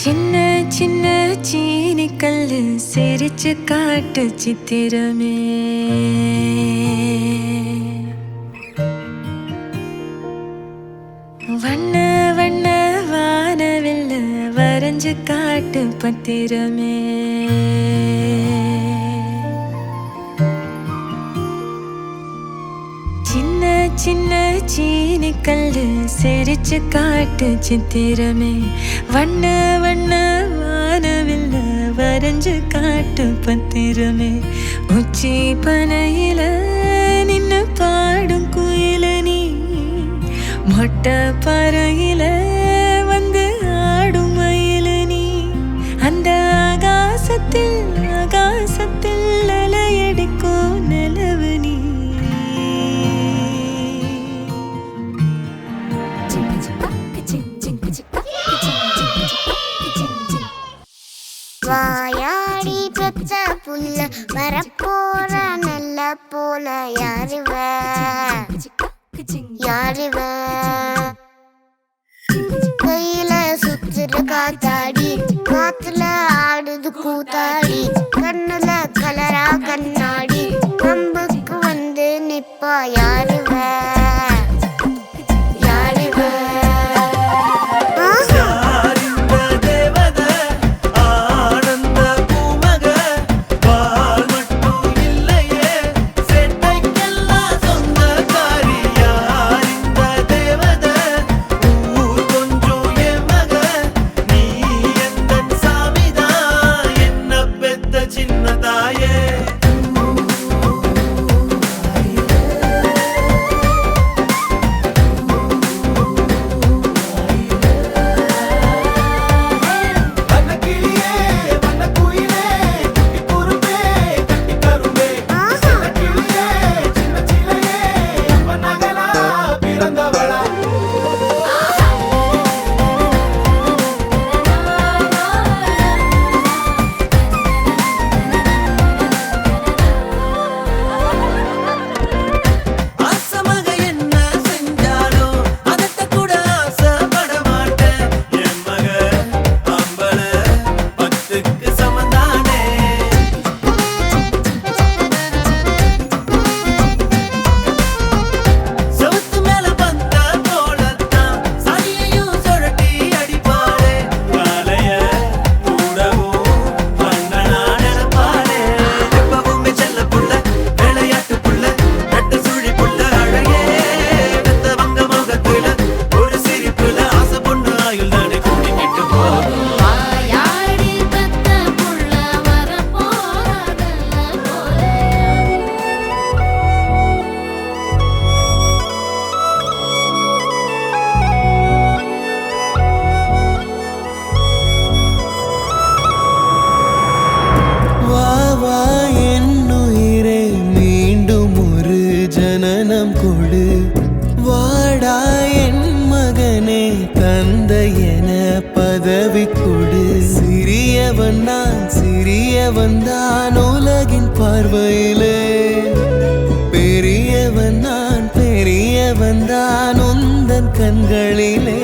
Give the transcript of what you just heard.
சின்ன சின்ன சீனி கல்லு சிரிச்சு காட்டு சித்திரமே வண்ண வண்ண வானவில்ல வரைஞ்சு காட்டு பத்திரமே சின்ன சின்ன சீனி கல்லு சிரிச்சு காட்டு சித்திரமே வண்ண வண்ண வானவில்ல வரைஞ்சு காட்டு பத்திரமே உச்சி பனையில நின்னு பாடும் குயில நீ மொட்டை பறையில வந்து ஆடும் மயில நீ அந்த ஆகாசத்தில் ஆகாசத்தில் அலையடிக்கும் நிலவு நீ வாயாடி பெற்ற புல்ல வரப்போற நல்ல போல யாருவ யாருவ கையில சுத்துற காத்தாடி காத்துல ஆடுது கூத்தாடி கண்ணுல கலரா கண்ணாடி கம்புக்கு வந்து நிப்பா யாருவ வாடா என் மகனே தந்தை என பதவி கொடு சிறியவன் நான் சிறியவன் தான் உலகின் பார்வையிலே பெரியவன் நான் பெரியவன் தான் உந்தன் கண்களிலே